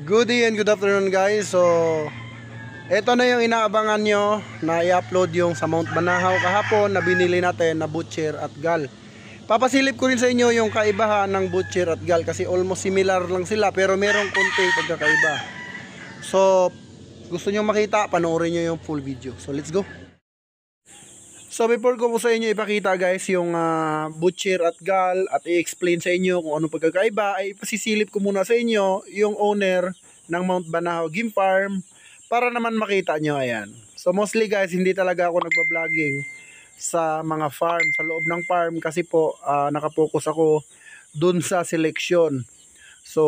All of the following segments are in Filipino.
Good day and good afternoon guys. So, ito na yung inaabangan nyo na i-upload yung sa Mount Banahaw kahapon na binili natin na butcher at gal. Papasilip ko rin sa inyo yung kaibahan ng butcher at gal kasi almost similar lang sila pero merong konting pagkakaiba. So, gusto nyo makita, panoorin nyo yung full video. So, let's go. So before ko po sa inyo ipakita guys yung butcher at gal at i-explain sa inyo kung anong pagkakaiba, ay pasisilip ko muna sa inyo yung owner ng Mount Banahaw Game Farm para naman makita nyo. Ayan. So mostly guys, hindi talaga ako nagba-vlogging sa mga farm, sa loob ng farm kasi po nakapokus ako dun sa selection. So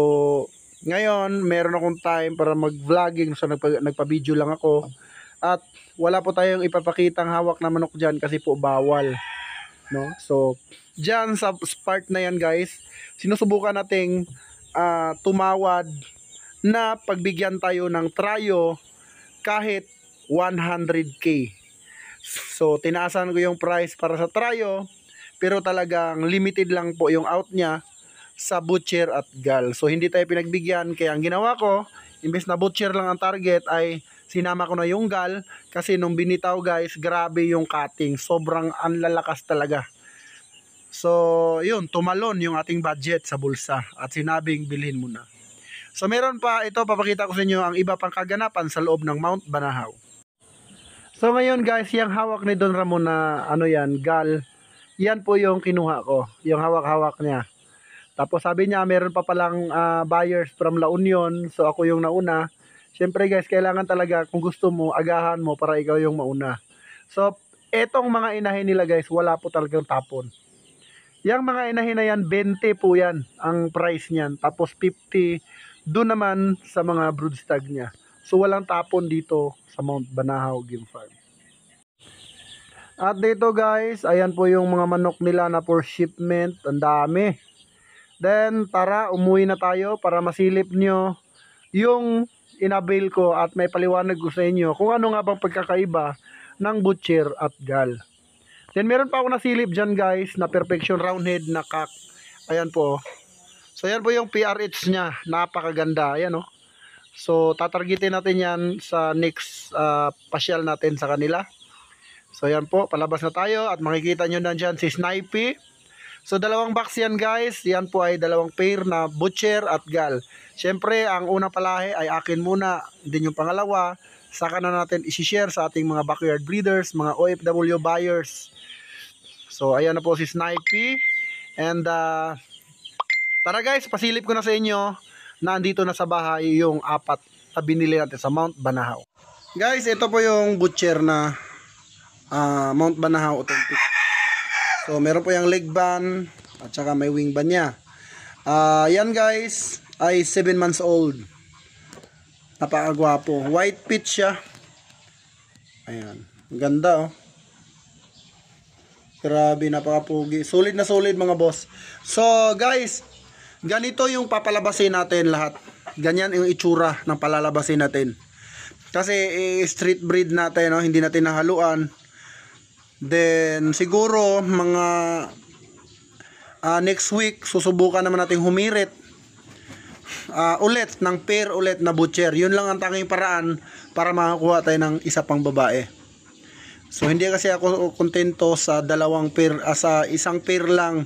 ngayon meron akong time para mag-vlogging, so nagpa-video lang ako. At wala po tayong ipapakitang hawak na manok dyan kasi po bawal, no? So dyan sa part na yan guys, sinusubukan nating tumawad na pagbigyan tayo ng tryo kahit 100k. So tinaasan ko yung price para sa tryo, pero talagang limited lang po yung out niya sa butcher at gal. So hindi tayo pinagbigyan, kaya ang ginawa ko, imbes na butcher lang ang target, ay sinama ko na yung gal kasi nung binitaw guys, grabe yung cutting, sobrang anlalakas talaga. So yun, tumalon yung ating budget sa bulsa at sinabing bilhin mo na. So meron pa ito, papakita ko sa inyo ang iba pang kaganapan sa loob ng Mount Banahaw. So ngayon guys, yung hawak ni Don Ramon na ano yan, gal, yan po yung kinuha ko, yung hawak-hawak niya. Tapos sabi niya meron pa palang buyers from La Union, so ako yung nauna. Siyempre guys, kailangan talaga kung gusto mo, agahan mo para ikaw yung mauna. So, etong mga inahin nila guys, wala po talagang tapon. Yang mga inahin na yan, 20 po yan ang price niyan. Tapos 50 doon naman sa mga broodstag niya. So, walang tapon dito sa Mount Banahaw Game Farm. At dito guys, ayan po yung mga manok nila na for shipment. Ang dami. Then, tara, umuwi na tayo para masilip nyo yung inabil ko at may paliwanag ko sa inyo kung ano nga bang pagkakaiba ng butcher at gal. Then meron pa ako nasilip dyan guys na perfection roundhead na cock. Ayan po. So ayan po yung PRH nya, napakaganda. Ayan o. So tatargetin natin yan sa next pasyal natin sa kanila. So ayan po, palabas na tayo at makikita nyo na dyan si Snipey. So dalawang box yan guys, yan po ay dalawang pair na butcher at gal. Siyempre ang unang palahi ay akin muna, din yung pangalawa, saka na natin isi-share sa ating mga backyard breeders, mga OFW buyers. So ayan na po si Snipey. And tara guys, pasilip ko na sa inyo na andito na sa bahay yung apat na binili natin sa Mount Banahaw. Guys, ito po yung butcher na Mount Banahaw Authentic. So meron po yung leg band at saka may wing band niya. Yan guys ay 7 months old. Napakagwapo. White pitch siya. Ayan. Ganda oh. Grabe, napakapugi. Solid na solid mga boss. So guys, ganito yung papalabasin natin lahat. Ganyan yung itsura ng palalabasin natin. Kasi street breed natin, no? Hindi natin nahaluan. Then siguro mga next week susubukan naman nating humirit ulit ng pair ulit na butcher. Yun lang ang tanging paraan para makakuha tayo ng isa pang babae. So hindi kasi ako kontento sa dalawang pair, sa isang pair lang.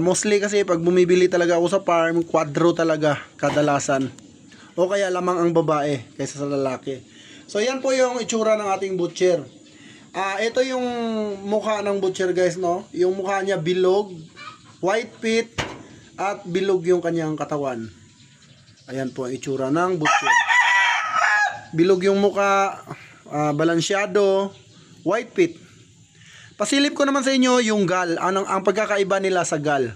Mostly kasi pag bumibili talaga ako sa farm, quadro talaga kadalasan. O kaya lamang ang babae kaysa sa lalaki. So yan po yung itsura ng ating butcher. Ito yung mukha ng butcher guys, no? Yung mukha niya bilog, white pit, at bilog yung kanyang katawan. Ayan po ang itsura ng butcher. Bilog yung mukha, balansyado, white pit. Pasilip ko naman sa inyo yung gal, ang pagkakaiba nila sa gal.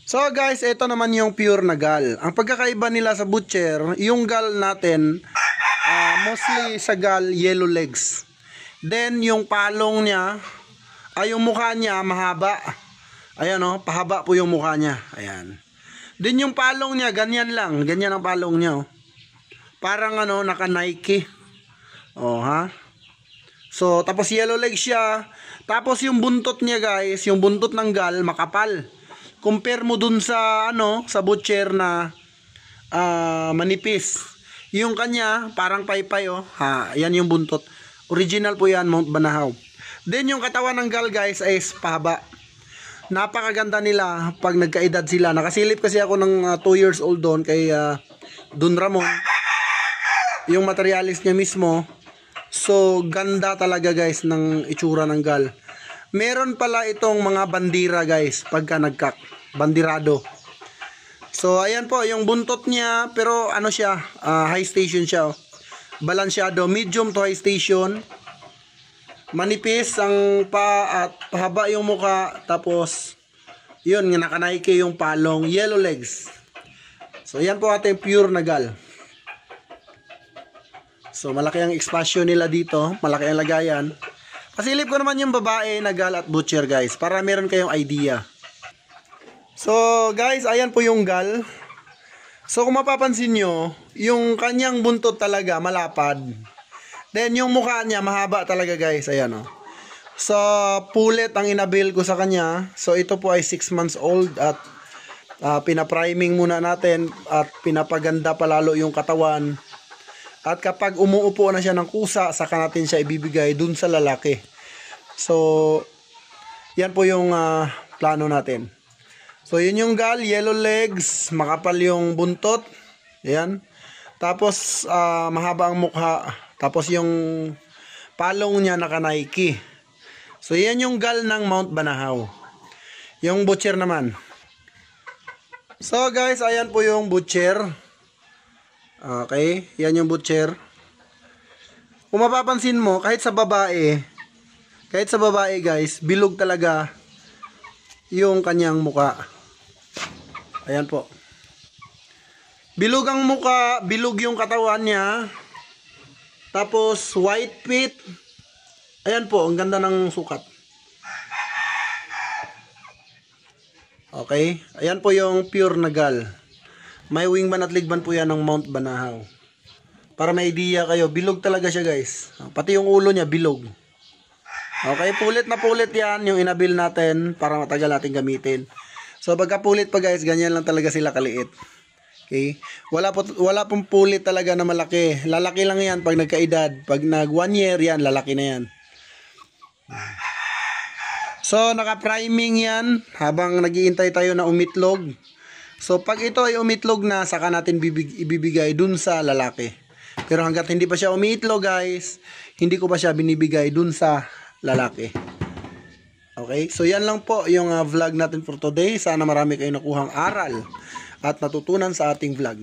So guys, ito naman yung pure na gal. Ang pagkakaiba nila sa butcher, yung gal natin, mostly sa gal, yellow legs. Then yung palong niya, ay yung mukha niya mahaba. Ayan o, pahaba po yung mukha niya. Ayan. Then yung palong niya, ganyan lang. Ganyan ang palong niya. Oh. Parang ano, naka Nike. Oh ha. So tapos yellow legs siya. Tapos yung buntot niya guys, yung buntot ng gal, makapal. Compare mo dun sa ano, sa butcher na manipis. Yung kanya, parang paypay oh. Yan yung buntot. Original po yan, Mount Banahaw. Then yung katawan ng gal guys ay pahaba. Napakaganda nila pag nagkaedad sila. Nakasilip kasi ako ng 2 years old doon kay Don Ramon. Yung materialis niya mismo. So ganda talaga guys ng itsura ng gal. Meron pala itong mga bandira guys pagka nagkak. Bandirado. So ayan po yung buntot niya, pero ano siya, high station siya oh. Balansyado, medium to high station. Manipis ang at pahaba yung muka, tapos yun, naka-Nike yung palong, yellow legs. So ayan po ating pure na gal. So malaki ang espasyo nila dito, malaki ang lagayan. Pasilip ko naman yung babae na gal at butcher guys, para meron kayong idea. So guys, ayan po yung gal. So kung mapapansin nyo, yung kanyang buntot talaga malapad. Then yung mukha niya mahaba talaga guys, ayan o. So pulet ang inabil ko sa kanya. So ito po ay 6 months old at pinapriming muna natin at pinapaganda palalo yung katawan. At kapag umuupo na siya ng kusa, saka natin siya ibibigay dun sa lalaki. So yan po yung plano natin. So yun yung gal, yellow legs, makapal yung buntot. Ayan. Tapos mahaba ang mukha. Tapos yung palong niya naka-Nike. So yan yung gal ng Mount Banahaw. Yung butcher naman. So guys, ayan po yung butcher. Okay, yan yung butcher. Kung mapapansin mo, kahit sa babae guys, bilog talaga yung kanyang muka. Ayan po. Bilog ang muka, bilog yung katawan niya. Tapos white feet. Ayan po, ang ganda ng sukat. Okay, ayan po yung pure na gal. May wingman at ligban po yan ng Mount Banahaw. Para may idea kayo, bilog talaga siya guys. Pati yung ulo niya bilog. Okay, pulit na pulit yan yung inabil natin para matagal natin gamitin. So pagka pulit pa guys, ganyan lang talaga sila kaliit. Okay? Wala pong pulit talaga na malaki. Lalaki lang yan pag nagkaedad. Pag nag 1 year yan, lalaki na yan. So naka-priming yan habang nag-iintay tayo na umitlog. So pag ito ay umitlog na, saka natin ibibigay dun sa lalaki. Pero hanggat hindi pa siya umiitlog guys, hindi ko pa siya binibigay dun sa lalaki. Okay, so yan lang po yung vlog natin for today. Sana marami kayong nakuhang aral at natutunan sa ating vlog.